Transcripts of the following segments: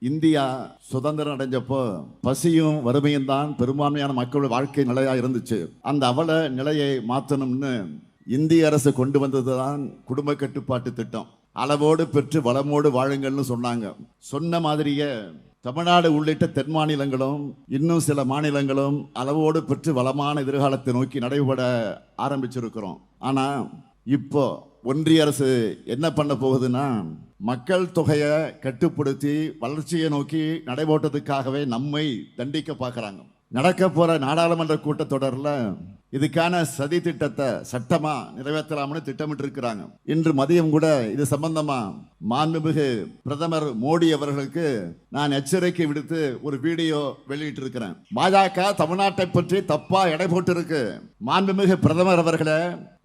India சுதந்திரம் அடைஞ்சப்போ பசியும் வறுமையும் தான் பெரும்பான்மையான மக்களோட வாழ்க்கை நிலையா இருந்துச்சு. அந்த அவல நிலையை மாற்றணும்னு இந்திய அரசு கொண்டு வந்ததுதான் குடும்ப கட்டுப்பாட்டு திட்டம். அளவோடு பெற்று வளமோடு வாழுங்கள்னு சொன்னாங்க. சொன்ன மாதிரியே தமிழ்நாடு உள்ளிட்ட தென் மாநிலங்களும் இன்னும் சில மாநிலங்களும் அளவோடு பெற்று வளமான எதிர்காலத்தை நோக்கி நடைபெற ஆரம்பிச்சிருக்கிறோம். ஆனா இப்போ ஒன்றிய அரசு என்ன பண்ண போகுதுன்னா, மக்கள் தொகையை கட்டுப்படுத்தி வளர்ச்சியை நோக்கி நடைபோட்டதுக்காகவே நம்மை தண்டிக்க பார்க்கறாங்க. நடக்க போற நாடாளுமன்ற கூட்டத்தொடரில் இதுக்கான சதி திட்டத்தை சட்டமா நிறைவேற்றலாம்னு திட்டமிட்டு இருக்கிறாங்க. இன்று மதியம் கூட இது சம்பந்தமா மாண்புமிகு பிரதமர் மோடி அவர்களுக்கு நான் எச்சரிக்கை விடுத்து ஒரு வீடியோ வெளியிட்டு இருக்கிறேன். பாஜக தமிழ்நாட்டை பற்றி தப்பா எடை போட்டு இருக்கு. மாண்புமிகு பிரதமர் அவர்களே,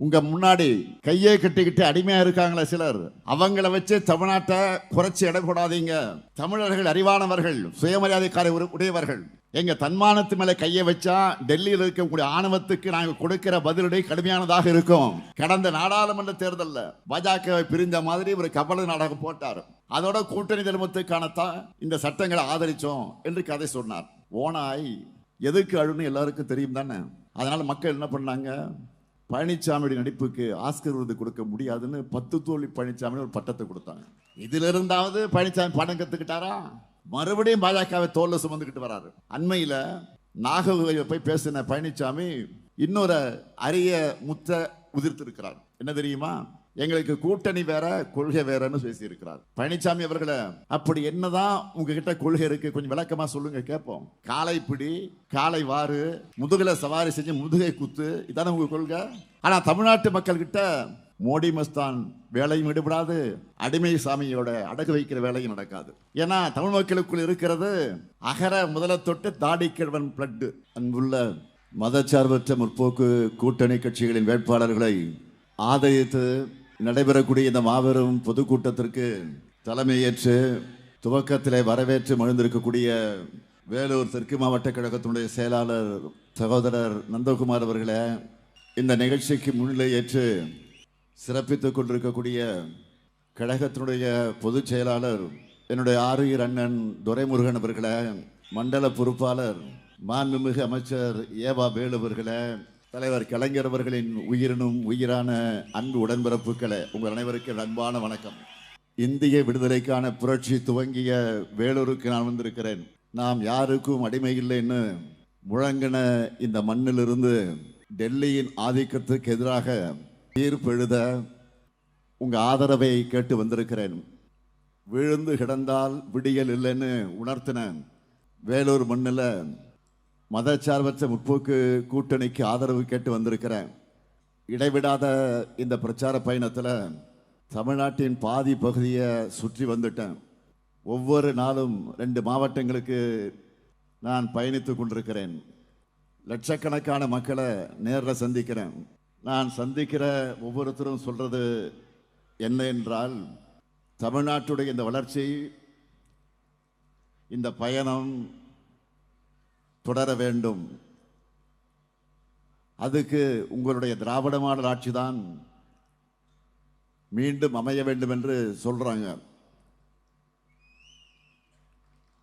உங்க முன்னாடி கையை கட்டிக்கிட்டு அடிமையா இருக்காங்களே சிலர், அவங்கள வச்சு தமிழ்நாட்டை குறைச்சி எடை போடாதீங்க. தமிழர்கள் அறிவானவர்கள், சுயமரியாதைக்கார உடையவர்கள். எங்க தன்மானத்து மேல கையை வச்சா டெல்லியில் இருக்கக்கூடிய ஆணவத்துக்கு நாங்கள் கொடுக்கிற பதிலடி கடுமையானதாக இருக்கும். கடந்த நாடாளுமன்ற தேர்தலில் பாஜகவை பிரிந்த மாதிரி ஒரு கபல நாடகம் போட்டார். அதோட கூட்டணி தர்மத்துக்கானத்தான் இந்த சட்டங்களை ஆதரிச்சோம் என்று கதை சொன்னார். ஓனாய் எதுக்கு அழுன்னு எல்லாருக்கும் தெரியும் தானே. அதனால மக்கள் என்ன பண்ணாங்க, பழனிசாமியுடைய நடிப்புக்கு ஆஸ்கர் விருது கொடுக்க முடியாதுன்னு 10 தோல்வி பழனிசாமி ஒரு பட்டத்தை கொடுத்தாங்க. இதுல இருந்தாவது பழனிசாமி படம் கத்துக்கிட்டாரா? மறுபடியும் பாஜகவை தோல்ல சுமந்துக்கிட்டு வராரு. அண்மையில நாகர்கோவிலில் போய் பேசின பழனிசாமி இன்னொரு அரிய முத்த உதிர்த்து இருக்கிறார். என்ன தெரியுமா? எங்களுக்கு கூட்டணி வேற கொள்கை வேறன்னு பேசி இருக்கிறார். பழனிசாமி அவர்களை, அப்படி என்னதான் உங்ககிட்ட கொள்கை இருக்கு, கொஞ்சம் விளக்கமா சொல்லுங்க கேட்போம். காலை பிடி, காலை வாறு, முதுகுல சவாரி செஞ்சு முதுகை குத்து, இதான உங்க கொள்கை. ஆனா தமிழ்நாட்டு மக்கள் கிட்ட மோடி மஸ்தான் வேலையும் ஈடுபடாது, அடிமை சாமியோட அடகு வைக்கிற வேலையும் நடக்காது. ஏன்னா தமிழ் மக்களுக்குள் இருக்கிறது அகர முதல தொட்டு தாடி கிழவன் பிளட். அன்புள்ள மதச்சார்பற்ற முற்போக்கு கூட்டணி கட்சிகளின் வேட்பாளர்களை ஆதரித்து நடைபெறக்கூடிய இந்த மாபெரும் பொதுக்கூட்டத்திற்கு தலைமையேற்று துவக்கத்திலே வரவேற்று மகிழ்ந்திருக்கக்கூடிய வேலூர் தெற்கு மாவட்ட கழகத்தினுடைய செயலாளர் சகோதரர் நந்தகுமார் அவர்களே, இந்த நிகழ்ச்சிக்கு முன்னிலை ஏற்று சிறப்பித்துக் கொண்டிருக்கக்கூடிய கழகத்தினுடைய பொதுச் செயலாளர் என்னுடைய ஆரியர் அண்ணன் துரைமுருகன் அவர்களே, மண்டல பொறுப்பாளர் மாண்புமிகு அமைச்சர் ஏவா வேலு அவர்களே, தலைவர் கலைஞர் அவர்களின் உயிரினும் உயிரான அன்பு உடன்பிறப்புகளே, உங்கள் அனைவருக்கும் அன்பான வணக்கம். இந்திய விடுதலைக்கான புரட்சி துவங்கிய வேலூருக்கு நான் வந்திருக்கிறேன். நாம் யாருக்கும் அடிமை இல்லைன்னு முழங்கின இந்த மண்ணிலிருந்து டெல்லியின் ஆதிக்கத்துக்கு எதிராக தீர்ப்பு எழுத உங்க ஆதரவை கேட்டு வந்திருக்கிறேன். விழுந்து கிடந்தால் விடியல் இல்லைன்னு உணர்த்தின வேலூர் மண்ணில் மதச்சார்பற்ற முற்போக்கு கூட்டணிக்கு ஆதரவு கேட்டு வந்திருக்கிறேன். இடைவிடாத இந்த பிரச்சார பயணத்தில் தமிழ்நாட்டின் பாதி பகுதியை சுற்றி வந்துட்டேன். ஒவ்வொரு நாளும் 2 மாவட்டங்களுக்கு நான் பயணித்து கொண்டிருக்கிறேன். லட்சக்கணக்கான மக்களை நேரில் சந்திக்கிறேன். நான் சந்திக்கிற ஒவ்வொருத்தரும் சொல்றது என்ன என்றால், தமிழ்நாட்டுடைய இந்த வளர்ச்சி, இந்த பயணம் தொடர வேண்டும். அதுக்கு உங்களுடைய திராவிட மாடல் ஆட்சி தான் மீண்டும் அமைய வேண்டும் என்று சொல்றாங்க.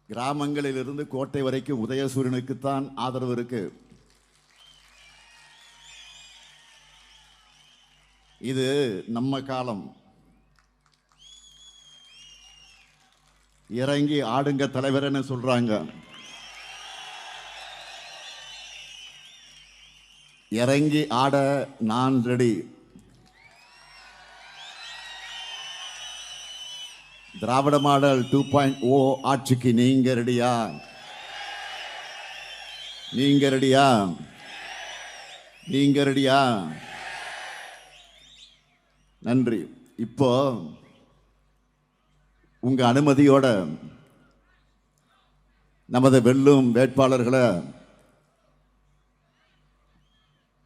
கிராமங்களில் இருந்து கோட்டை வரைக்கும் உதயசூரியனுக்குத்தான் ஆதரவு இருக்கு. இது நம்ம காலம். இறங்கி ஆடுங்க தலைவர்னு சொல்றாங்க. இறங்கி ஆட நான் ரெடி. திராவிட மாடல் 2.0 ஆட்சிக்கு நீங்க ரெடியா? நீங்க ரெடியா? நீங்க ரெடியா? நன்றி. இப்போ உங்க அனுமதியோட நமது வெல்லும் வேட்பாளர்களை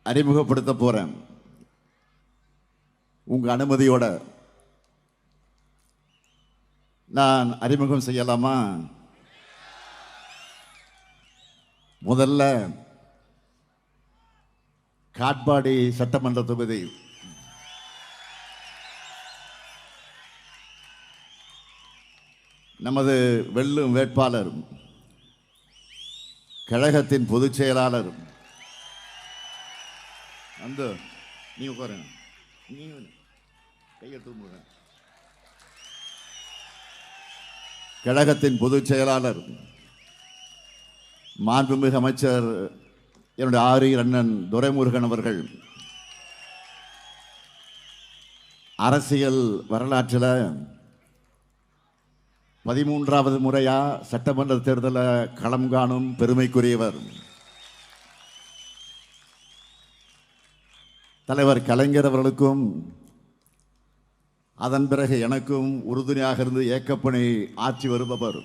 அறிமுகப்படுத்த போறேன். உங்க அனுமதியோட நான் அறிமுகம் செய்யலாமா? முதல்ல காட்பாடி சட்டமன்ற தொகுதி நமது வெல்லும் வேட்பாளர் கழகத்தின் பொதுச் செயலாளர் அந்த நீ உட்காருங்க, நீ கையெழுத்து. கழகத்தின் பொதுச் செயலாளர் மாண்புமிகு அமைச்சர் என்னுடைய ஆரியர் அண்ணன் துரைமுருகன் அவர்கள் அரசியல் வரலாற்றில் 13வது முறையா சட்டமன்ற தேர்தலில் களம் காணும் பெருமைக்குரியவர். தலைவர் கலைஞர் அவர்களுக்கும் அதன் பிறகு எனக்கும் உறுதுணையாக இருந்து இயக்கப்பணி ஆற்றி வருபவர்.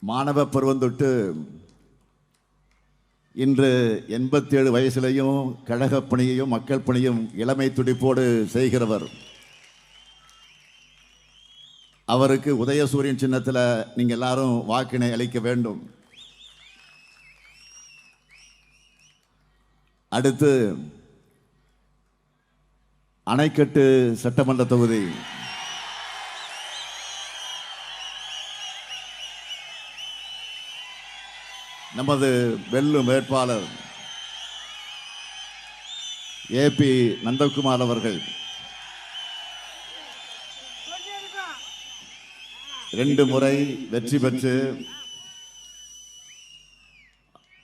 மாணவ பருவம் தொட்டு இன்று 87 வயசிலையும் கழகப் பணியையும் மக்கள் பணியும் இளமை துடிப்போடு செய்கிறவர். அவருக்கு உதயசூரியன் சின்னத்தில் நீங்கள் எல்லாரும் வாக்கினை அளிக்க வேண்டும். அடுத்து அணைக்கட்டு சட்டமன்ற தொகுதி நமது வெல்லும் வேட்பாளர் ஏபி நந்தகுமார் அவர்கள் 2 முறை வெற்றி பெற்று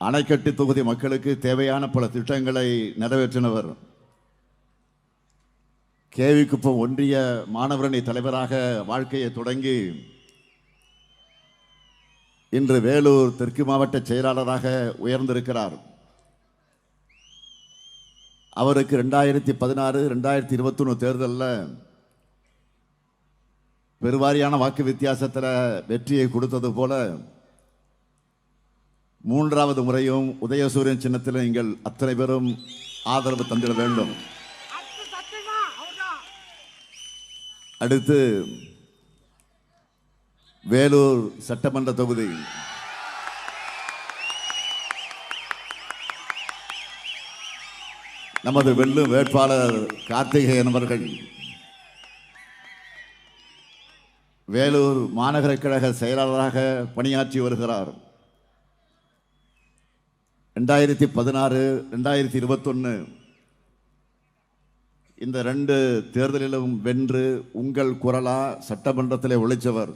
அணைக்கட்டு தொகுதி மக்களுக்கு தேவையான பல திட்டங்களை நிறைவேற்றினவர். கேவிக்குப்பம் ஒன்றிய மாணவரணி தலைவராக வாழ்க்கையை தொடங்கி இன்று வேலூர் தெற்கு மாவட்ட செயலாளராக உயர்ந்திருக்கிறார். அவருக்கு 2016 2021 தேர்தலில் பெருவாரியான வாக்கு வித்தியாசத்தில் வெற்றியை கொடுத்தது போல 3வது முறையும் உதயசூரியன் சின்னத்தில் நீங்கள் அத்தனை பேரும் ஆதரவு தந்திட வேண்டும். அடுத்து வேலூர் சட்டமன்ற தொகுதி நமது வெல்லும் வேட்பாளர் கார்த்திகேயன் அவர்கள் வேலூர் மாநகர கழக செயலாளராக பணியாற்றி வருகிறார். 2016 2021 இந்த 2 தேர்தலிலும் வென்று உங்கள் குரலா சட்டமன்றத்தில் ஒழிச்சவர்.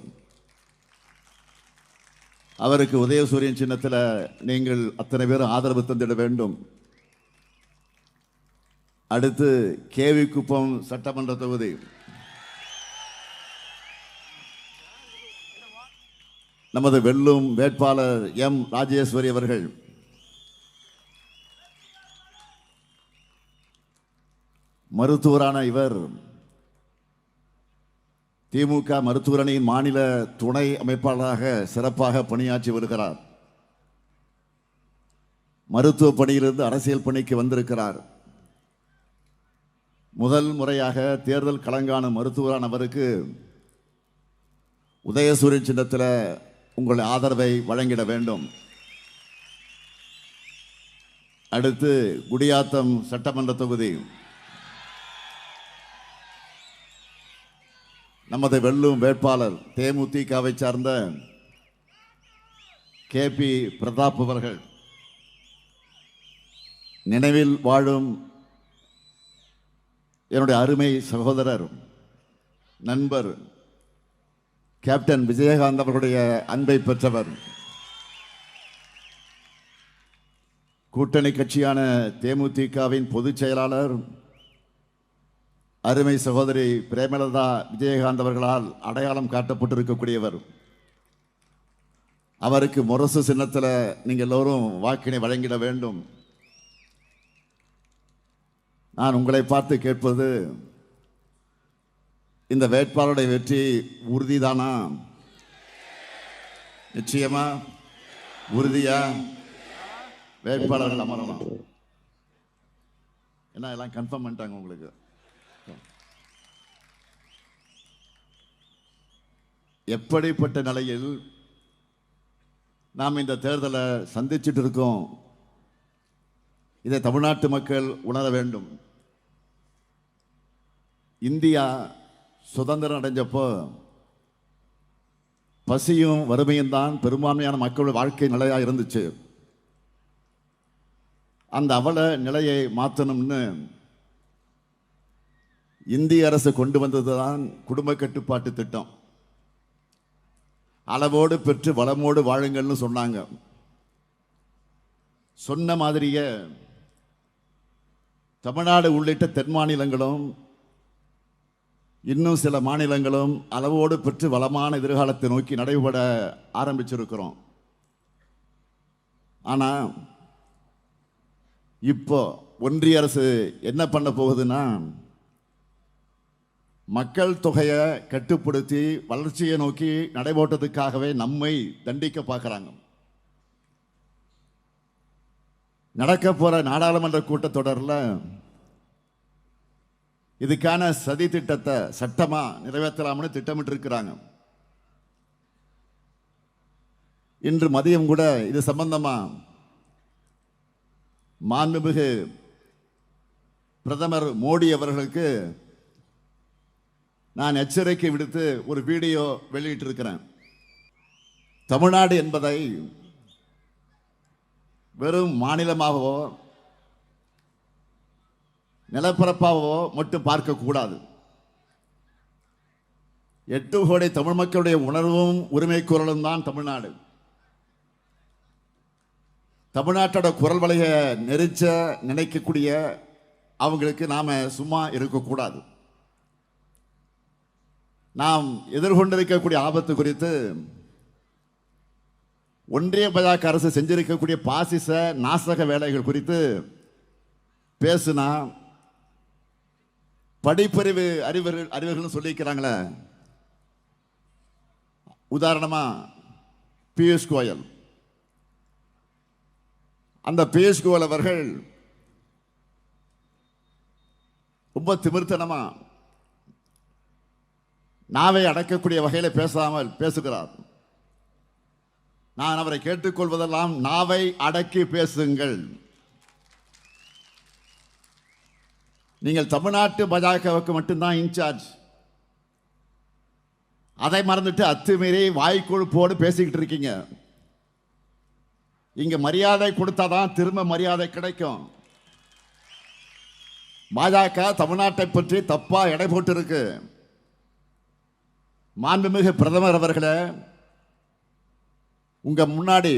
அவருக்கு உதயசூரியன் சின்னத்தில் நீங்கள் அத்தனை பேரும் ஆதரவு தந்திட வேண்டும். அடுத்து கேவிக்குப்பம் சட்டமன்ற தொகுதி நமது வெல்லும் வேட்பாளர் எம் ராஜேஸ்வரி அவர்கள் மருத்துவரான இவர் திமுக மருத்துவர் அணியின் மாநில துணை அமைப்பாளராக சிறப்பாக பணியாற்றி வருகிறார். மருத்துவ பணியிலிருந்து அரசியல் பணிக்கு வந்திருக்கிறார். முதல் முறையாக தேர்தல் களங்காணும் மருத்துவரான அவருக்கு உதயசூரியன் சின்னத்தில் உங்கள் ஆதரவை வழங்கிட வேண்டும். அடுத்து குடியாத்தம் சட்டமன்ற தொகுதி நமது வெல்லும் வேட்பாளர் தேமுதிகவை சார்ந்த கேபி பிரதாப் அவர்கள் நினைவில் வாழும் என்னுடைய அருமை சகோதரர் நண்பர் கேப்டன் விஜயகாந்த் அவர்களுடைய அன்பை பெற்றவர். கூட்டணி கட்சியான தேமுதிகவின் பொதுச் செயலாளர் அருமை சகோதரி பிரேமலதா விஜயகாந்த் அவர்களால் அடையாளம் காட்டப்பட்டிருக்கக்கூடியவர். அவருக்கு முரசு சின்னத்தில் நீங்கள் எல்லோரும் வாக்கினை வழங்கிட வேண்டும். நான் உங்களை பார்த்து கேட்பது, இந்த வேட்பாளருடைய வெற்றி உறுதிதானா? நிச்சயமா? உறுதியா? வேட்பாளர்கள் அமரலாம். என்ன எல்லாம் கன்ஃபார்ம் பண்ணிட்டாங்க உங்களுக்கு? எப்படிப்பட்ட நிலையில் நாம் இந்த தேர்தலை சந்திச்சுட்டு இருக்கோம், இதை தமிழ்நாட்டு மக்கள் உணர வேண்டும். இந்தியா சுதந்திரம் அடைஞ்சப்போ பசியும் வறுமையும் தான் பெரும்பான்மையான மக்களுடைய வாழ்க்கை நிலையாக இருந்துச்சு. அந்த அவல நிலையை மாற்றணும்னு இந்திய அரசு கொண்டு வந்தது தான் குடும்ப கட்டுப்பாட்டு திட்டம். அளவோடு பெற்று வளமோடு வாழுங்கள்னு சொன்னாங்க. சொன்ன மாதிரியே தமிழ்நாடு உள்ளிட்ட தென் மாநிலங்களும் இன்னும் சில மாநிலங்களும் அளவோடு பெற்று வளமான எதிர்காலத்தை நோக்கி நடைபெற ஆரம்பிச்சிருக்கிறோம். ஆனால் இப்போ ஒன்றிய அரசு என்ன பண்ண போகுதுன்னா, மக்கள் தொகையை கட்டுப்படுத்தி வளர்ச்சியை நோக்கி நடைபோட்டதுக்காகவே நம்மை தண்டிக்க பார்க்குறாங்க. நடக்க போற நாடாளுமன்ற கூட்டத்தொடரில் இதுக்கான சதி திட்டத்தை சட்டமா நிறைவேற்றலாம்னு திட்டமிட்டு இருக்கிறாங்க. இன்று மதியம் கூட இது சம்பந்தமா மாண்புமிகு பிரதமர் மோடி அவர்களுக்கு நான் எச்சரிக்கை விடுத்து ஒரு வீடியோ வெளியிட்டிருக்கிறேன். தமிழ்நாடு என்பதை வெறும் மாநிலமாகவோ நிலப்பரப்பாகவோ மட்டும் பார்க்கக்கூடாது. 8 கோடி தமிழ் மக்களுடைய உணர்வும் உரிமை குரலும் தான் தமிழ்நாடு. தமிழ்நாட்டோட குரல் வலையை நெரிச்ச நினைக்கக்கூடிய அவங்களுக்கு நாம சும்மா இருக்கக்கூடாது. நாம் எதிர்கொண்டிருக்கக்கூடிய ஆபத்து குறித்து ஒன்றிய பாஜக அரசு செஞ்சிருக்கக்கூடிய பாசிச நாசக வேலைகள் குறித்து பேசுனா படிப்பறிவு அறிவர்கள் சொல்லியிருக்கிறாங்களே. உதாரணமா பியூஷ் கோயல். அந்த பியூஷ் கோயல் அவர்கள் ரொம்ப திமிர்த்தனமா நாவை அடக்கக்கூடிய வகையில் பேசாமல் பேசுகிறார். நான் அவரை கேட்டுக்கொள்வதெல்லாம் நாவை அடக்கி பேசுங்கள். நீங்கள் தமிழ்நாட்டு பாஜகவுக்கு மட்டும்தான் இன்சார்ஜ். அதை மறந்துட்டு அத்துமீறி வாய்க்கொழுப்போடு பேசிக்கிட்டு இருக்கீங்க. இங்க மரியாதை கொடுத்தாதான் திரும்ப மரியாதை கிடைக்கும். பாஜக தமிழ்நாட்டை பற்றி தப்பா எடை போட்டு இருக்கு. மாண்புமிகு பிரதமர் அவர்களே, உங்க முன்னாடி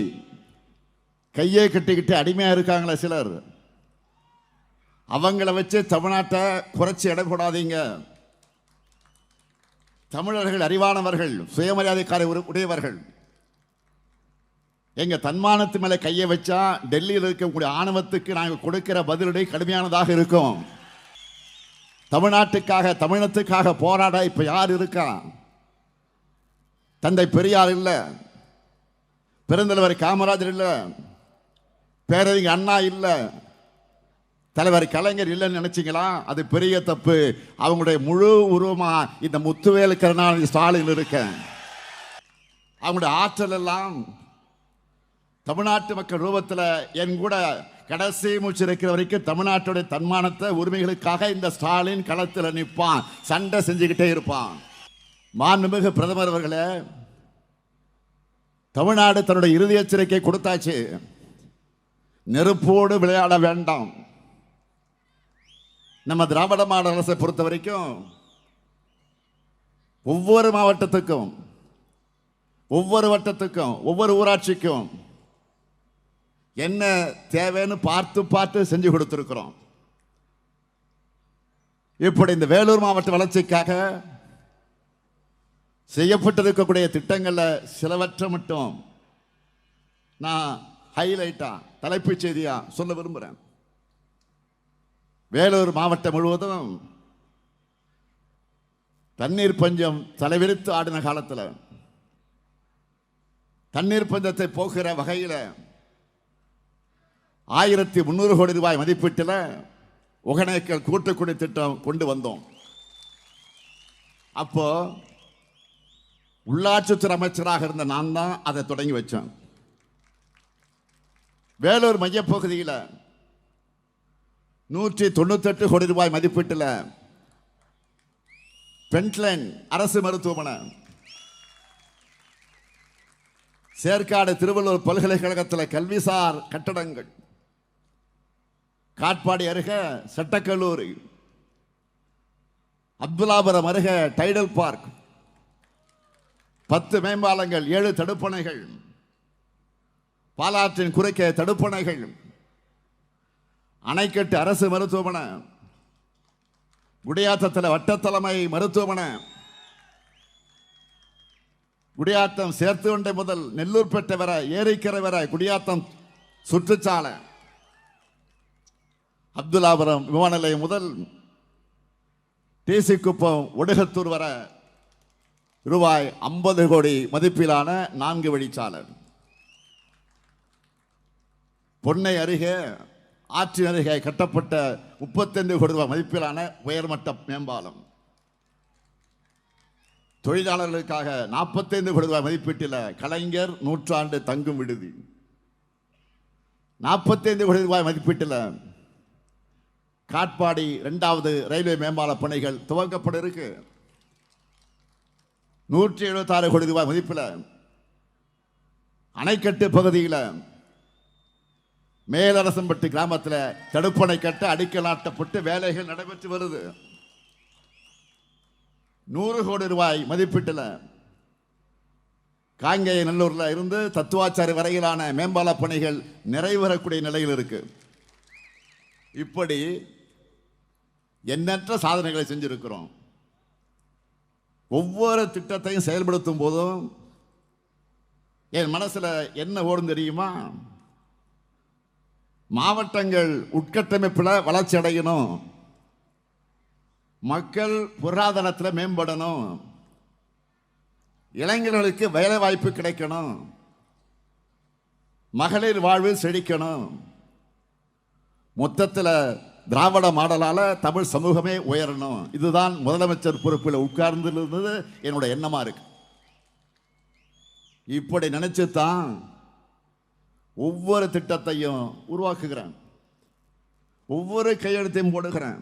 கையை கட்டிக்கிட்டு அடிமையா இருக்காங்களே சிலர், அவங்கள வச்சு தமிழ்நாட்டை குறைச்சி எடை போடாதீங்க. தமிழர்கள் அறிவானவர்கள், சுயமரியாதைக்கார உடையவர்கள். எங்க தன்மானத்து மேல கையை வச்சா டெல்லியில் இருக்கக்கூடிய ஆணவத்துக்கு நாங்கள் கொடுக்கிற பதிலடி கடுமையானதாக இருக்கும். தமிழ்நாட்டுக்காக தமிழத்துக்காக போராட இப்ப யார் இருக்கா? தந்தை பெரியார் இல்ல, பெருந்தலைவர் காமராஜர் இல்ல, பேரறிஞர் அண்ணா இல்ல, தலைவர் கலைஞர் இல்லைன்னு நினைச்சீங்களா? அது பெரிய தப்பு. அவங்களுடைய முழு உருவமா இந்த முத்துவேலு கருணாநிதி ஸ்டாலின் இருக்க. அவங்களுடைய ஆற்றல் எல்லாம் தமிழ்நாட்டு மக்கள் ரூபத்தில் என் கூட கடைசி மூச்சு இருக்கிற வரைக்கும் தமிழ்நாட்டுடைய தன்மானத்தை உரிமைகளுக்காக இந்த ஸ்டாலின் களத்தில் நிற்பான், சண்டை செஞ்சுக்கிட்டே இருப்பான். மாண்புமிகு பிரதமர் அவர்களே, தமிழ்நாடு தன்னுடைய இறுதி எச்சரிக்கை கொடுத்தாச்சு. நெருப்போடு விளையாட வேண்டாம். நம்ம திராவிட மாடல் அரசை பொறுத்த வரைக்கும் ஒவ்வொரு மாவட்டத்துக்கும், ஒவ்வொரு வட்டத்துக்கும், ஒவ்வொரு ஊராட்சிக்கும் என்ன தேவைன்னு பார்த்து பார்த்து செஞ்சு கொடுத்திருக்கிறோம். இப்படி இந்த வேலூர் மாவட்ட வளர்ச்சிக்காக செய்யப்பட்டிருக்கக்கூடிய திட்டங்கள்ல சிலவற்றை மட்டும் நான் ஹைலைட்டா தலைப்புச் செய்தியா சொல்ல விரும்புகிறேன். வேலூர் மாவட்டம் முழுவதும் தண்ணீர் பஞ்சம் தலைவிரித்து ஆடின காலத்தில் தண்ணீர் பஞ்சத்தை போக்குற வகையில் 1300 கோடி ரூபாய் மதிப்பீட்டில் ஒகேனக்கல் கூட்டுக்குடி திட்டம் கொண்டு வந்தோம். அப்போ உள்ளாட்சித்துறை அமைச்சராக இருந்த நான் தான் அதை தொடங்கி வச்சேன். வேலூர் மையப்பகுதியில் 198 கோடி ரூபாய் மதிப்பீட்டில் பென்ட்லைன் அரசு மருத்துவமனை, சேர்க்காடு திருவள்ளூர் பல்கலைக்கழகத்தில் கல்விசார் கட்டடங்கள், காட்பாடி அருகே சட்டக்கல்லூரி, அப்துல்லாபுரம் அருகே டைடல் பார்க், 10 மேம்பாலங்கள், 7 தடுப்பணைகள், பாலாற்றின் குறுக்கே தடுப்பணைகள், அணைக்கட்டு அரசு மருத்துவமனை, குடியாத்தத்தில் வட்டத்தலைமை மருத்துவமனை, குடியாத்தம் சேர்த்துவண்டை முதல் நெல்லூர்பேட்டை வரை, ஏரிக்கரை வரை குடியாத்தம் சுற்றுச்சாலை, அப்துல்லாபுரம் விமான நிலையம் முதல் டிசி குப்பம் ஒடுகத்தூர் வரை ரூபாய் 50 கோடி மதிப்பிலான 4 வழிச்சாலை, பொன்னை அருகே ஆற்றின் அருகே கட்டப்பட்ட 35 கோடி ரூபாய் மதிப்பிலான உயர்மட்ட மேம்பாலம், தொழிலாளர்களுக்காக 45 கோடி ரூபாய் மதிப்பீட்டில் கலைஞர் நூற்றாண்டு தங்கும் விடுதி, 45 கோடி ரூபாய் மதிப்பீட்டில் காட்பாடி 2வது ரயில்வே மேம்பால பணிகள் துவங்கப்பட இருக்கு. 176 கோடி ரூபாய் மதிப்பில் அணைக்கட்டு பகுதியில் மேலரசம்பட்டி கிராமத்தில் தடுப்பணை கட்ட அடிக்கல் நாட்டப்பட்டு வேலைகள் நடைபெற்று வருது. 100 கோடி ரூபாய் மதிப்பீட்டில் காங்கேய நல்லூரில் இருந்து தத்துவாச்சாரி வரையிலான மேம்பால பணிகள் நிறைவேறக்கூடிய நிலையில் இருக்கு. இப்படி எண்ணற்ற சாதனைகளை செஞ்சிருக்கிறோம். ஒவ்வொரு திட்டத்தையும் செயல்படுத்தும் போதும் என் மனசுல என்ன ஓடும் தெரியுமா? மாவட்டங்கள் உட்கட்டமைப்பில் வளர்ச்சி அடையணும், மக்கள் பொருளாதாரத்தில் மேம்படணும், இளைஞர்களுக்கு வேலை வாய்ப்பு கிடைக்கணும், மகளிர் வாழ்வு செழிக்கணும், மொத்தத்தில் திராவிட மாடலால தமிழ் சமூகமே உயரணும். இதுதான் முதலமைச்சர் பொறுப்பில் உட்கார்ந்திருந்தது என்னுடைய எண்ணமா இருக்கு. இப்படி நினைச்சுதான் ஒவ்வொரு திட்டத்தையும் உருவாக்குகிறேன், ஒவ்வொரு கையெழுத்தையும் போடுகிறேன்.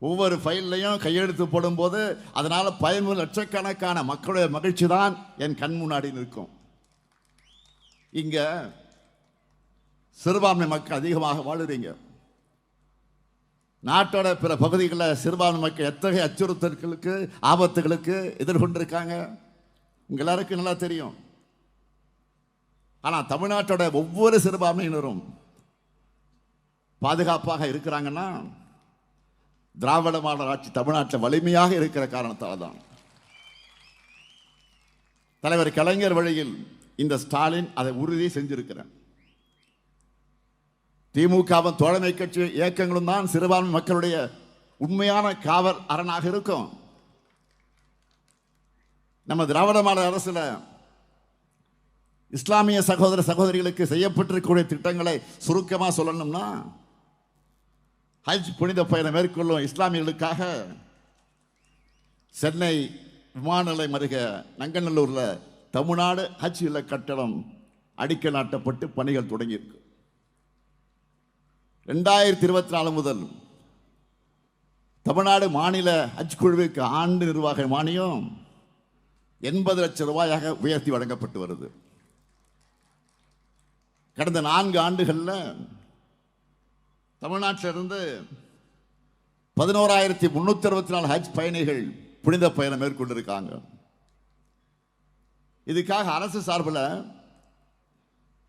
ஒவ்வொரு ஃபைல்லையும் கையெழுத்து போடும்போது அதனால பயன்பெறும் லட்சக்கணக்கான மக்களுடைய மகிழ்ச்சி தான் என் கண் முன்னாடி நிற்கும். இங்க சிறுபான்மை மக்கள் அதிகமாக வாழுறீங்க. நாட்டோட பிற பகுதிகளில் சிறுபான்மை மக்கள் எத்தகைய அச்சுறுத்தல்களுக்கு ஆபத்துகளுக்கு எதிர்கொண்டிருக்காங்க உங்க எல்லாருக்கும் நல்லா தெரியும். ஆனால் தமிழ்நாட்டோட ஒவ்வொரு சிறுபான்மையினரும் பாதுகாப்பாக இருக்கிறாங்கன்னா திராவிட மாடல் ஆட்சி தமிழ்நாட்டில் வலிமையாக இருக்கிற காரணத்தால் தான். தலைவர் கலைஞர் வழியில் இந்த ஸ்டாலின் அதை உறுதி செஞ்சிருக்கிறார். திமுகவும் தோழமை கட்சி இயக்கங்களும் தான் சிறுபான்மை மக்களுடைய உண்மையான காவல் அரணாக இருக்கும். நம்ம திராவிட மாடல் அரசுல இஸ்லாமிய சகோதர சகோதரிகளுக்கு செய்யப்பட்டிருக்கக்கூடிய திட்டங்களை சுருக்கமாக சொல்லணும்னா, ஹஜ் புனித பயணம் மேற்கொள்ளும் இஸ்லாமியர்களுக்காக சென்னை விமான நிலையம் அருகே நங்கநல்லூர்ல தமிழ்நாடு ஹஜ் இல்ல கட்டடம் அடிக்கல் நாட்டப்பட்டு பணிகள் தொடங்கியிருக்கு. 2024 முதல் தமிழ்நாடு மாநில ஹஜ் குழுவுக்கு ஆண்டு நிர்வாக மானியம் 80 லட்சம் ரூபாயாக உயர்த்தி வழங்கப்பட்டு வருது. கடந்த 4 ஆண்டுகளில் தமிழ்நாட்டிலிருந்து 11,364 ஹஜ் பயணிகள் புனித பயணம் மேற்கொண்டிருக்காங்க. இதுக்காக அரசு சார்பில்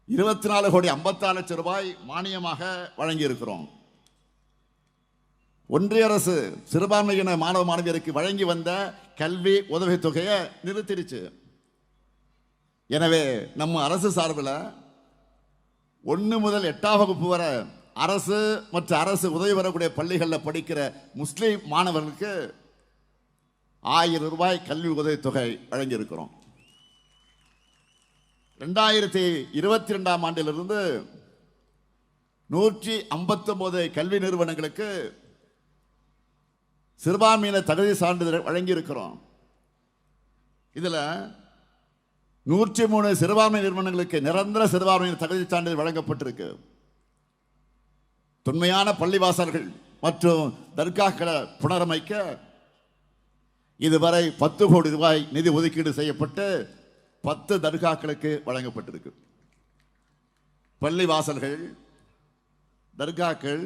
24 கோடி 56 லட்சம் ரூபாய் மானியமாக வழங்கி இருக்கிறோம். ஒன்றிய அரசு சிறுபான்மையின மாணவ மாணவியருக்கு வழங்கி வந்த கல்வி உதவித்தொகையை நிறுத்திடுச்சு. எனவே நம்ம அரசு சார்பில் 1 முதல் 8ஆம் வகுப்பு வரை அரசு மற்றும் அரசு உதவி வரக்கூடிய பள்ளிகளில் படிக்கிற முஸ்லீம் மாணவர்களுக்கு 1000 ரூபாய் கல்வி உதவித்தொகை வழங்கியிருக்கிறோம். 2022ஆம் ஆண்டிலிருந்து 159 கல்வி நிறுவனங்களுக்கு சிறுபான்மையினர் தகுதி சான்றிதழ் வழங்கியிருக்கிறோம். இதில் 103 சிறுபான்மை நிறுவனங்களுக்கு நிரந்தர சிறுபான்மையினர் தகுதி சான்றிதழ் வழங்கப்பட்டிருக்கு. தொன்மையான பள்ளிவாசல்கள் மற்றும் தர்காக்களை புனரமைக்க இதுவரை 10 கோடி ரூபாய் நிதி ஒதுக்கீடு செய்யப்பட்டு 10 தர்காக்களுக்கு வழங்கப்பட்டிருக்கு. பள்ளிவாசல்கள், தர்காக்கள்,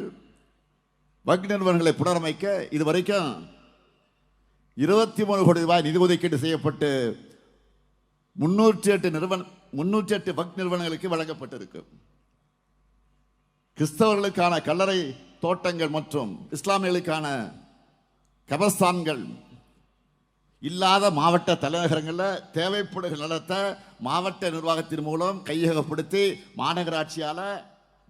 வக்ஃப் நிறுவனங்களை புனரமைக்க இதுவரைக்கும் 23 கோடி ரூபாய் நிதி ஒதுக்கீடு செய்யப்பட்டு 308 வக்ஃப் நிறுவனங்களுக்கு வழங்கப்பட்டிருக்கு. கிறிஸ்தவர்களுக்கான கல்லறை தோட்டங்கள் மற்றும் இஸ்லாமியர்களுக்கான கபர்ஸ்தான்கள் இல்லாத மாவட்ட தலைநகரங்களில் தேவைப்படுகிற நிலத்தை மாவட்ட நிர்வாகத்தின் மூலம் கையகப்படுத்தி மாநகராட்சியால்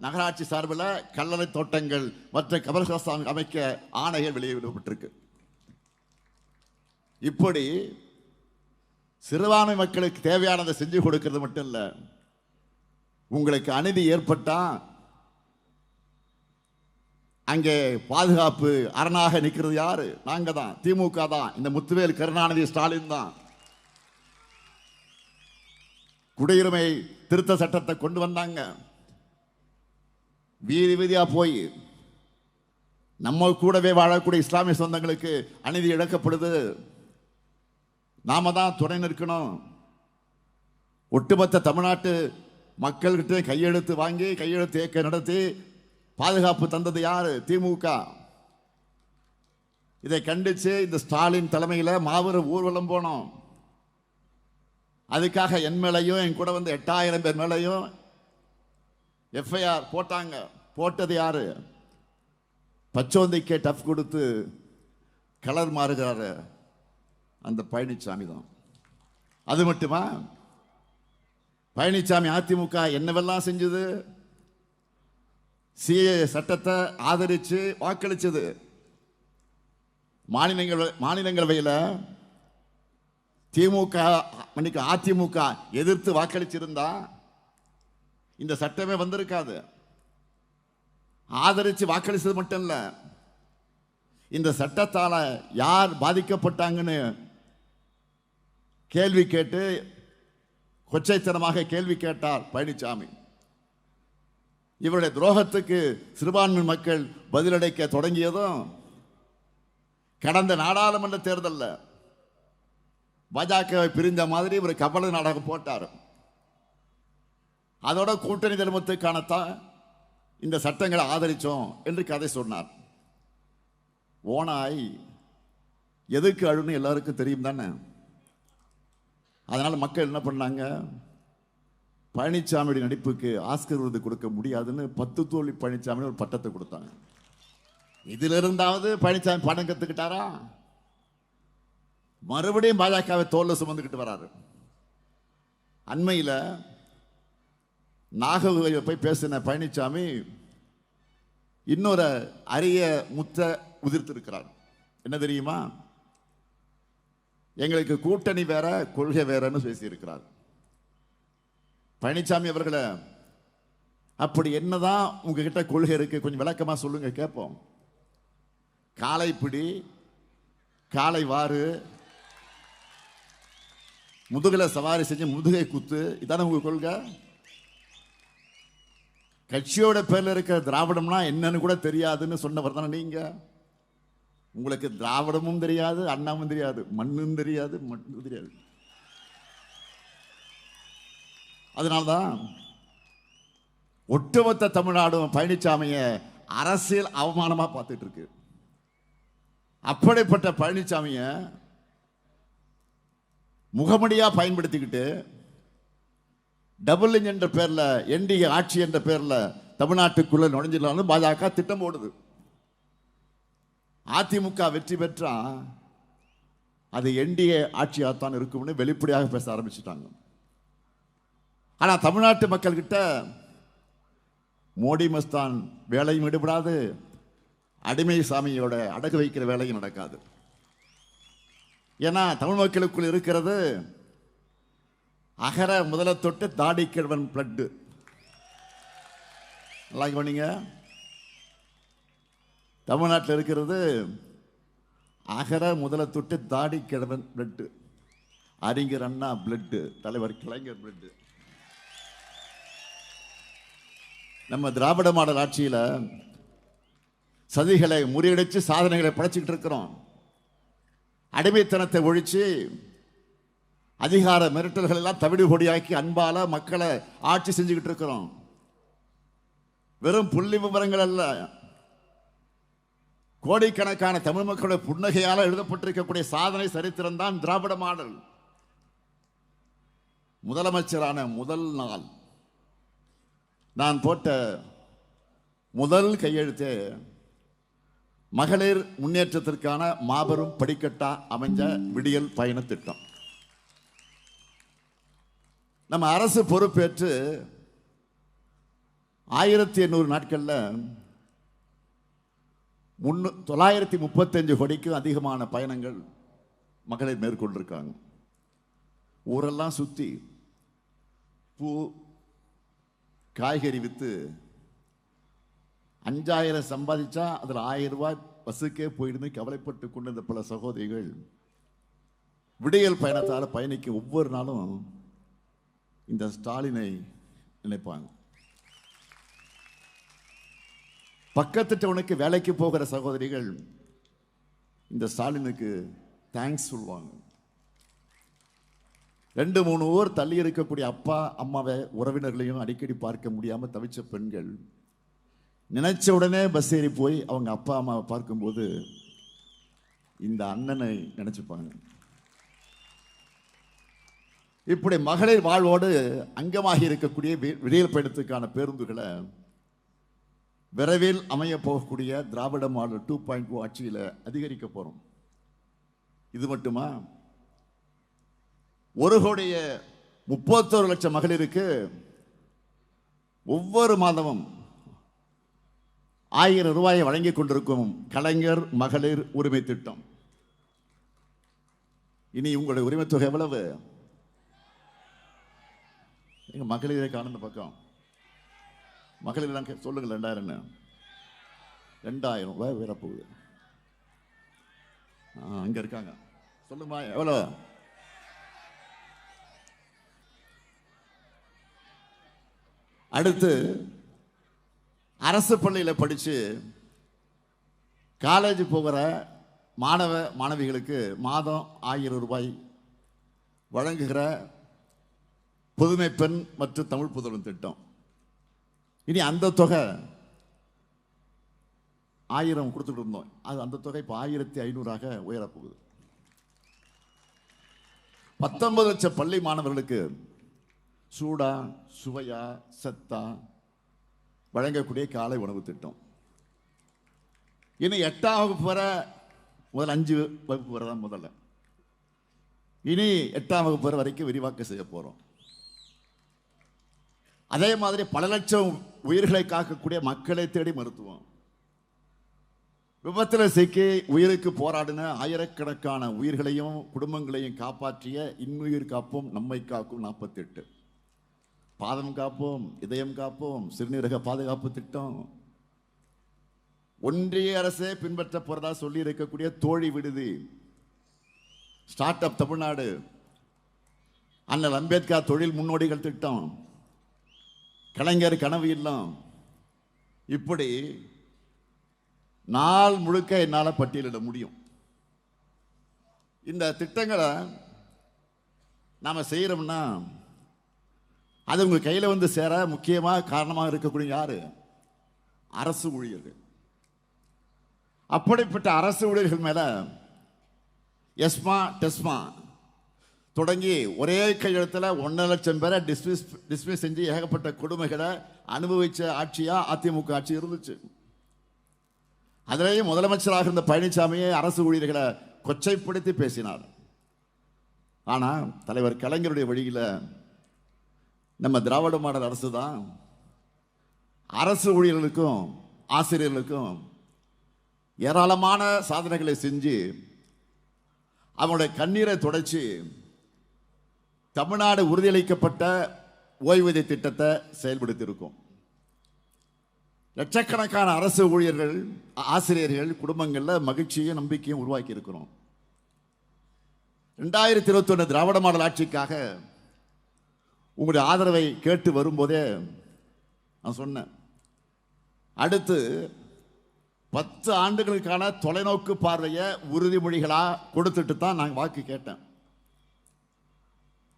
நகராட்சி சார்பில் கல்லறை தோட்டங்கள் மற்ற கபர்ஸ்தான் அமைக்க ஆணைகள் வெளியிடப்பட்டிருக்கு. இப்படி சிறுபான்மை மக்களுக்கு தேவையானதை செஞ்சு கொடுக்கிறது மட்டும் இல்லை, உங்களுக்கு அநீதி ஏற்பட்டா அங்கே பாதுகாப்பு அரணாக நிற்கிறது யாரு? நாங்க தான், திமுக தான், இந்த முத்துவேல் கருணாநிதி ஸ்டாலின் தான். குடியுரிமை திருத்த சட்டத்தை கொண்டு வந்தாங்க. வீதி வீதியா போய் நம்ம கூடவே வாழக்கூடிய இஸ்லாமிய சொந்தங்களுக்கு அநீதி இழக்கப்படுது. நாம தான் துணை நிற்கணும். ஒட்டுமொத்த தமிழ்நாட்டு மக்கள்கிட்ட கையெழுத்து வாங்கி கையெழுத்து இயக்க நடத்தி பாதுகாப்பு தந்தது யாரு? திமுக. இதை கண்டிச்சு இந்த ஸ்டாலின் தலைமையில் மாபெரும் ஊர்வலம் போனோம். அதுக்காக என் மேலையும் என் கூட வந்து 8000 பேர் மேலையும் எஃப்ஐஆர் போட்டாங்க. போட்டது யாரு? பச்சோந்திக்கே டஃப் கொடுத்து கலர் மாறுகிறாரு அந்த பழனிசாமி தான். அது மட்டுமா, பழனிசாமி அதிமுக என்னவெல்லாம் செஞ்சது? சிஏ சட்டத்தை ஆதரிச்சு வாக்களிச்சது. மாநிலங்களவையில் அதிமுக எதிர்த்து வாக்களிச்சிருந்தா இந்த சட்டமே வந்திருக்காது. ஆதரிச்சு வாக்களிச்சது மட்டும் இல்ல, இந்த சட்டத்தால யார் பாதிக்கப்பட்டாங்கன்னு கேள்வி கேட்டு கொச்சைத்தனமாக கேள்வி கேட்டார் பழனிசாமி. இவருடைய துரோகத்துக்கு சிறுபான்மை மக்கள் பதிலளிக்க தொடங்கியதும் கடந்த நாடாளுமன்ற தேர்தலில் பாஜகவை பிரிந்த மாதிரி இவர் கபல நாடகம் போட்டார். அதோட கூட்டணி தர்மத்துக்கானத்தான் இந்த சட்டங்களை ஆதரிச்சோம் என்று கதை சொன்னார். ஓனாய் எதுக்கு அழுன்னு எல்லாருக்கும் தெரியும் தானே. அதனால மக்கள் என்ன பண்ணாங்க? பழனிசாமியுடைய நடிப்புக்கு ஆஸ்கர் விருது கொடுக்க முடியாதுன்னு 10 தோல்வி பழனிசாமி ஒரு பட்டத்தை கொடுத்தாங்க. இதுல இருந்தாவது பழனிசாமி படம் கத்துக்கிட்டாரா? மறுபடியும் பாஜகவை தோல்ல சுமந்துக்கிட்டு வராரு. அண்மையில் நாகர்கோவில் போய் பேசின பழனிசாமி இன்னொரு அரிய முத்த உதிர்த்திருக்கிறார். என்ன தெரியுமா? எங்களுக்கு கூட்டணி வேற கொள்கை வேறன்னு பேசியிருக்கிறார். பழனிசாமி அவர்களை, அப்படி என்னதான் உங்ககிட்ட கொள்கை இருக்கு, கொஞ்சம் விளக்கமா சொல்லுங்க கேட்போம். காலை பிடி, காலை வாறு, முதுகலை சவாரி செஞ்சு முதுகை குத்து, இதான உங்க கொள்கை? கட்சியோட பேர்ல இருக்கிற திராவிடம்னா என்னன்னு கூட தெரியாதுன்னு சொன்னவர் தானே நீங்க. உங்களுக்கு திராவிடமும் தெரியாது, அண்ணாமும் தெரியாது, மண்ணும் தெரியாது, மட்டும் தெரியாது. அதனால்தான் ஒட்டுமொத்த தமிழ்நாடும் பழனிசாமிய அரசியல் அவமானமா பார்த்துட்டு இருக்கு. அப்படிப்பட்ட பழனிசாமிய முகமடியா பயன்படுத்திக்கிட்டு டபுள் என்ற பேர்ல, என்டிஏ ஆட்சி என்ற பேர்ல தமிழ்நாட்டுக்குள்ள நுழைஞ்சிடலாம்னு பாஜக திட்டம் போடுது. அதிமுக வெற்றி பெற்றா அது என்டிஏ ஆட்சியாகத்தான் இருக்கும்னு வெளிப்படையாக பேச ஆரம்பிச்சுட்டாங்க. ஆனா தமிழ்நாட்டு மக்கள் கிட்ட மோடி மஸ்தான் வேலையும் ஈடுபடாது, அடிமை சாமியோட அடகு வைக்கிற வேலையும் நடக்காது. ஏன்னா தமிழ் மக்களுக்குள் இருக்கிறது அகர முதல தொட்டு தாடி கிழவன் பிளட். நல்லா கவனிங்க, தமிழ்நாட்டில் இருக்கிறது அகர முதல தொட்டு தாடி கிழவன் பிளட். அறிஞர் அண்ணா பிளட், தலைவர் கலைஞர் பிளட். நம்ம திராவிட மாடல் ஆட்சியில சதிகளை முறியடிச்சு சாதனைகளை படைச்சுக்கிட்டு இருக்கிறோம். அடிமைத்தனத்தை ஒழிச்சு அதிகார மிரட்டல்கள் எல்லாம் தவிடு பொடியாக்கி அன்பால மக்களை ஆட்சி செஞ்சுக்கிட்டு இருக்கிறோம். வெறும் புள்ளி விவரங்கள் அல்ல, கோடிக்கணக்கான தமிழ் மக்களுடைய புன்னகையால் எழுதப்பட்டிருக்கக்கூடிய சாதனை சரித்திரம் தான் திராவிட மாடல். முதலமைச்சரான முதல் நாள் நான் போட்ட முதல் கையெழுத்தே மகளிர் முன்னேற்றத்திற்கான மாபெரும் படிக்கட்டா அமைஞ்ச விடியல் பயண திட்டம். நம்ம அரசு பொறுப்பேற்று 1800 நாட்கள்ல 935 கோடிக்கும் அதிகமான பயணங்கள் மகளிர் மேற்கொண்டிருக்காங்க. ஊரெல்லாம் சுத்தி பூ காய்கறி வித்து 5000 சம்பாதிச்சா அதில் 1000 ரூபாய் பஸ்ஸுக்கே போயிடுன்னு கவலைப்பட்டு கொண்டிருந்த பல சகோதரிகள் விடியல் பயணத்தால் பயணிக்க ஒவ்வொரு நாளும் இந்த ஸ்டாலினை நினைப்பாங்க. பக்கத்து டவுனுக்கு வேலைக்கு போகிற சகோதரிகள் இந்த ஸ்டாலினுக்கு தேங்க்ஸ் சொல்லுவாங்க. 2-3 ஊர் தள்ளி இருக்கக்கூடிய அப்பா அம்மாவை உறவினர்களையும் அடிக்கடி பார்க்க முடியாம தவிச்ச பெண்கள் நினைச்ச உடனே பஸ் ஏறி போய் அவங்க அப்பா அம்மாவை பார்க்கும்போது இந்த அண்ணனை நினைச்சுப்பாங்க. இப்படி மகளிர் வாழ்வோடு அங்கமாகி இருக்கக்கூடிய விடியல் பயணத்துக்கான பேருந்துகளை விரைவில் அமைய போகக்கூடிய திராவிட மாடல் 2.0 ஆட்சியில் அதிகரிக்க போறோம். இது மட்டுமா, 1,31,00,000 மகளிருக்கு ஒவ்வொரு மாதமும் 1000 ரூபாயை வழங்கிக் கொண்டிருக்கும் கலைஞர் மகளிர் உரிமை திட்டம். இனி உங்களுடைய உரிமை தொகை எவ்வளவு? எங்க மகளிரை காணுந்த பக்கம் மகளிர் சொல்லுங்க. 2000 ரூபாய் வேற போகுது. அங்க இருக்காங்க, சொல்லுமா எவ்வளவு? அடுத்து அரசு பள்ளியில் படிச்சு காலேஜ் போகிற மாணவ மாணவிகளுக்கு மாதம் 1000 ரூபாய் வழங்குகிற புதுமை பெண் மற்றும் தமிழ் புதல்வன் திட்டம். இனி அந்த தொகை 1000 கொடுத்துட்டு இருந்தோம், அந்த தொகை இப்போ 1500ஆக உயரப்போகுது. 19 லட்சம் பள்ளி மாணவர்களுக்கு சூடா சுவையா சத்தா வழங்கக்கூடிய காலை உணவு திட்டம். இனி 8ஆம் வகுப்பு வர, முதல் 5 வகுப்பு வரை தான் முதல்ல, இனி 8ஆம் வகுப்பு வரை வரைக்கும் விரிவாக்கம் செய்ய போறோம். அதே மாதிரி பல லட்சம் உயிர்களை காக்கக்கூடிய மக்களை தேடி மருத்துவம். விபத்தில் சிக்கி உயிருக்கு போராடின ஆயிரக்கணக்கான உயிர்களையும் குடும்பங்களையும் காப்பாற்றிய இன்னுயிர் காப்போம் நம்மை காக்கும் 48. பாதம் காப்போம், இதயம் காப்போம், சிறுநீரக பாதுகாப்பு திட்டம். ஒன்றிய அரசே பின்பற்ற போறதா சொல்லி இருக்கக்கூடிய தோழி விடுதி, ஸ்டார்ட் அப் தமிழ்நாடு, அண்ணல் அம்பேத்கர் தொழில் முன்னோடிகள் திட்டம், கலைஞர் கனவு இல்லம். இப்படி நாள் முழுக்க என்னால் பட்டியலிட முடியும். இந்த திட்டங்களை நாம செய்யறோம்னா அது உங்க கையில வந்து சேர முக்கியமாக காரணமாக இருக்கக்கூடிய யாரு? அரசு ஊழியர்கள். அப்படிப்பட்ட அரசு ஊழியர்கள் மேல எஸ்மா டெஸ்மா தொடங்கி ஒரே கையெழுத்தில் 1.5 லட்சம் பேரை டிஸ்மிஸ் செஞ்சு ஏகப்பட்ட கொடுமைகளை அனுபவிச்ச ஆட்சியா அதிமுக ஆட்சி இருந்துச்சு. அதிலேயும் முதலமைச்சராக இருந்த பழனிசாமியை அரசு ஊழியர்களை கொச்சைப்படுத்தி பேசினார். ஆனா தலைவர் கலைஞருடைய வழியில நம்ம திராவிட மாடல் அரசு தான் அரசு ஊழியர்களுக்கும் ஆசிரியர்களுக்கும் ஏராளமான சாதனைகளை செஞ்சு அவங்களுடைய கண்ணீரை துடைச்சி தமிழ்நாடு உறுதியளிக்கப்பட்ட ஓய்வூதிய திட்டத்தை செயல்படுத்தி இருக்கும். லட்சக்கணக்கான அரசு ஊழியர்கள் ஆசிரியர்கள் குடும்பங்களில் மகிழ்ச்சியும் நம்பிக்கையும் உருவாக்கி இருக்கிறோம். 2021 திராவிட மாடல் ஆட்சிக்காக உங்களுடைய ஆதரவை கேட்டு வரும்போதே நான் சொன்னேன், அடுத்து 10 ஆண்டுகளுக்கான தொலைநோக்கு பார்வையை உறுதிமொழிகளா கொடுத்துட்டு தான் நான் வாக்கு கேட்டேன்.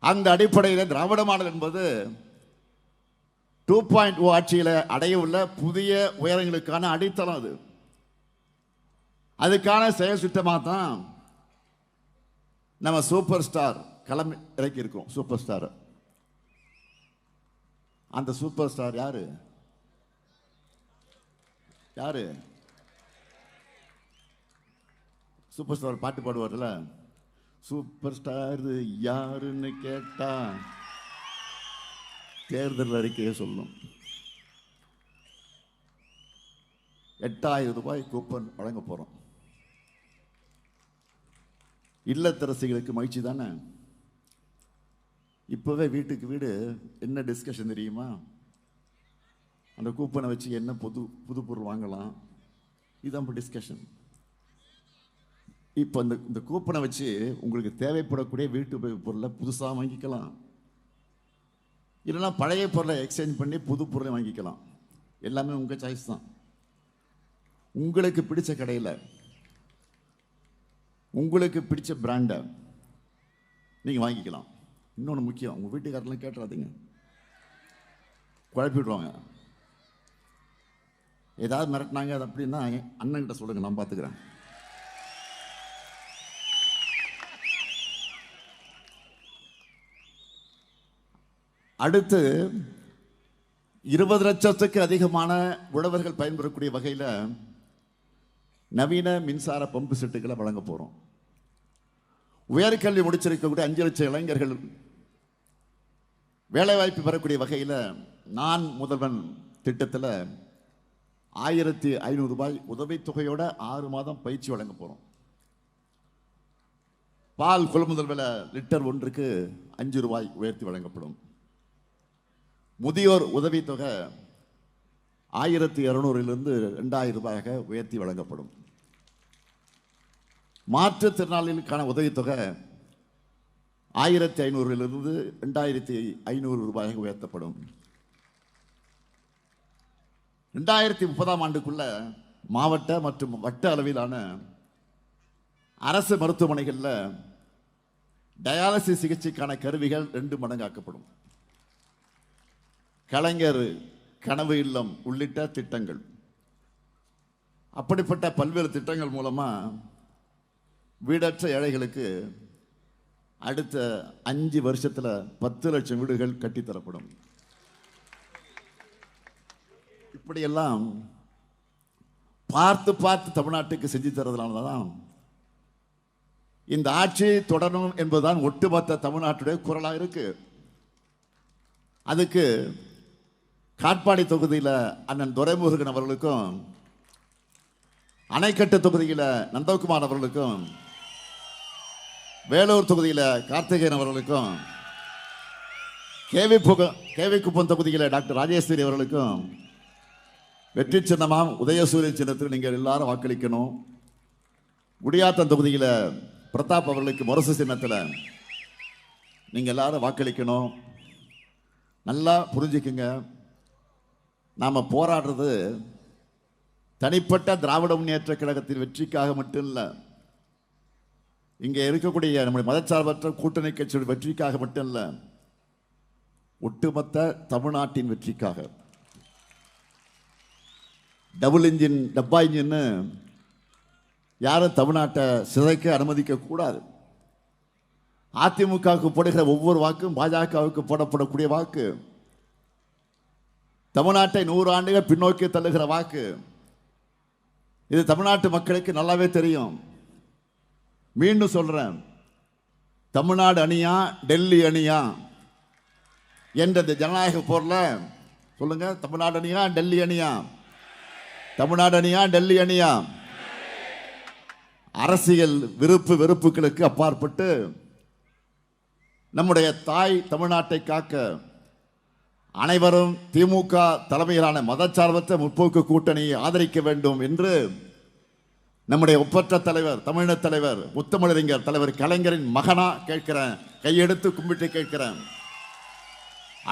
அந்த அடிப்படையில் திராவிட மாடல் என்பது 2.0 ஆட்சியில் அடைய உள்ள புதிய உயரங்களுக்கான அடித்தளம். அதுக்கான செயல் திட்டமாக தான் நம்ம சூப்பர் ஸ்டார் களம் இறக்கி இருக்கோம். சூப்பர் ஸ்டார், அந்த சூப்பர் ஸ்டார் யாரு? யாரு சூப்பர் ஸ்டார்? பாட்டு பாடுவார்ல, சூப்பர் ஸ்டார் யாருன்னு கேட்டா தேர்தல் அறிக்கையை சொல்லும். 8000 ரூபாய் கூப்பன் வழங்க போறோம். இல்லத்தரசிகளுக்கு மகிழ்ச்சி தானே? இப்பவே வீட்டுக்கு வீடு என்ன டிஸ்கஷன் தெரியுமா? அந்த கூப்பனை வச்சு என்ன புது பொருள் வாங்கலாம், இதுதான் டிஸ்கஷன். இப்போ இந்த கூப்பனை வச்சு உங்களுக்கு தேவைப்படக்கூடிய வீட்டு பொருளை புதுசாக வாங்கிக்கலாம், இல்லைன்னா பழைய பொருளை எக்ஸ்சேஞ்ச் பண்ணி புது பொருளை வாங்கிக்கலாம். எல்லாமே உங்கள் சாய்ஸ் தான். உங்களுக்கு பிடிச்ச கடையில் உங்களுக்கு பிடிச்ச பிராண்டை நீங்கள் வாங்கிக்கலாம். இன்னொன்று முக்கியம், உங்கள் வீட்டுக்காரெல்லாம் கேட்டுறாதீங்க, குழப்பிடுவாங்க. ஏதாவது மிரட்டினாங்க அது அப்படின்னா அண்ணன்கிட்ட சொல்லுங்க, நான் பார்த்துக்கிறேன். அடுத்து 20 லட்சத்துக்கு அதிகமான உழவர்கள் பயன்பெறக்கூடிய வகையில் நவீன மின்சார பம்பு செட்டுகளை வழங்க போகிறோம். உயர்கல்வி முடிச்சிருக்கக்கூடிய 5 லட்சம் இளைஞர்கள் வேலைவாய்ப்பு பெறக்கூடிய வகையில் நான் முதல்வன் திட்டத்தில் 1500 ரூபாய் உதவித்தொகையோட 6 மாதம் பயிற்சி வழங்க போகிறோம். பால் கொள்முதல் விலை லிட்டர் ஒன்றுக்கு 5 ரூபாய் உயர்த்தி வழங்கப்படும். முதியோர் உதவித்தொகை 1200 2000 ரூபாயாக உயர்த்தி வழங்கப்படும். மாற்றுத்திறனாளிகளுக்கான உதவித்தொகை 1500 2500 ரூபாயாக உயர்த்தப்படும். 2030ஆம் ஆண்டுக்குள்ள மாவட்ட மற்றும் வட்ட அளவிலான அரசு மருத்துவமனைகளில் டயாலிசிஸ் சிகிச்சைக்கான கருவிகள் 2 மடங்காக்கப்படும். கலைஞர் கனவு இல்லம் உள்ளிட்ட திட்டங்கள், அப்படிப்பட்ட பல்வேறு திட்டங்கள் மூலமா வீடற்ற ஏழைகளுக்கு அடுத்த 5 வருஷத்துல 10 லட்சம் வீடுகள் கட்டித்தரப்படும். இப்படியெல்லாம் பார்த்து பார்த்து தமிழ்நாட்டுக்கு செஞ்சு தரதுனால தான் இந்த ஆட்சி தொடரும் என்பதுதான் ஒட்டுமொத்த தமிழ்நாட்டுடைய குரலாக இருக்கு. அதுக்கு காட்பாடி தொகுதியில் அண்ணன் துரைமுருகன் அவர்களுக்கும், அணைக்கட்டு தொகுதியில் நந்தகுமார் அவர்களுக்கும், வேலூர் தொகுதியில் கார்த்திகேயன் அவர்களுக்கும், கேவி குப்பம் தொகுதியில் டாக்டர் ராஜேஸ்வரி அவர்களுக்கும் வெற்றி சின்னமாம் உதயசூரிய சின்னத்தில் நீங்கள் எல்லாரும் வாக்களிக்கணும். குடியாத்தம் தொகுதியில் பிரதாப் அவர்களுக்கு முரசு சின்னத்தில் நீங்கள் எல்லாரும் வாக்களிக்கணும். நல்லா புரிஞ்சுக்குங்க, நாம் போராடுறது தனிப்பட்ட திராவிட முன்னேற்ற கழகத்தின் வெற்றிக்காக மட்டும் இல்லை, இங்கே இருக்கக்கூடிய நம்முடைய மதச்சார்பற்ற கூட்டணி கட்சியுடைய வெற்றிக்காக மட்டும் இல்லை, ஒட்டுமொத்த தமிழ்நாட்டின் வெற்றிக்காக. டபுள் இன்ஜின் டப்பா இன்ஜின்னு யாரும் தமிழ்நாட்டை சிதைக்க அனுமதிக்க கூடாது. அதிமுகவுக்கு போடுகிற ஒவ்வொரு வாக்கும் பாஜகவுக்கு போடப்படக்கூடிய வாக்கு, தமிழ்நாட்டை 100 ஆண்டுகள் பின்னோக்கி தள்ளுகிற வாக்கு. இது தமிழ்நாட்டு மக்களுக்கு நல்லாவே தெரியும். மீண்டும் சொல்றேன், தமிழ்நாடு அணியா டெல்லி அணியா என்ற இந்த ஜனநாயக போர்ல சொல்லுங்க, தமிழ்நாடு அணியா டெல்லி அணியா? தமிழ்நாடு அணியா டெல்லி அணியா? அரசியல் விருப்பு வெறுப்புகளுக்கு அப்பாற்பட்டு நம்முடைய தாய் தமிழ்நாட்டை காக்க அனைவரும் திமுக தலைமையிலான மதச்சார்பற்ற முற்போக்கு கூட்டணியை ஆதரிக்க வேண்டும் என்று நம்முடைய ஒப்பற்ற தலைவர், தமிழின தலைவர், முத்தமிழறிஞர் தலைவர் கலைஞரின் மகனா கேட்கிறேன், கையெடுத்து கும்பிட்டு கேட்கிறேன்.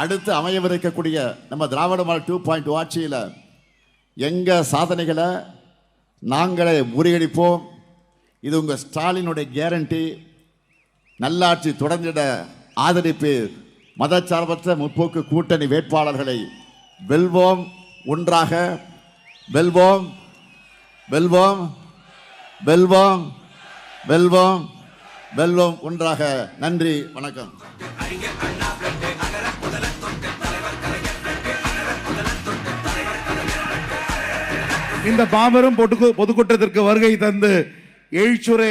அடுத்து அமையவிருக்கக்கூடிய நம்ம திராவிட மாடல் 2.0 ஆட்சியில் எங்க சாதனைகளை நாங்களே முறியடிப்போம். இது உங்க ஸ்டாலினுடைய கேரண்டி. நல்லாட்சி தொடர்ந்திட ஆதரிப்பு. மதச்சார்பற்ற முற்போக்கு கூட்டணி வேட்பாளர்களை வெல்வோம். ஒன்றாக வெல்வோம், வெல்வோம், வெல்வோம், வெல்வோம், வெல்வோம். ஒன்றாக. நன்றி, வணக்கம். இந்த மாபெரும் பொதுக்கூட்டத்திற்கு வருகை தந்து எழுச்சுரை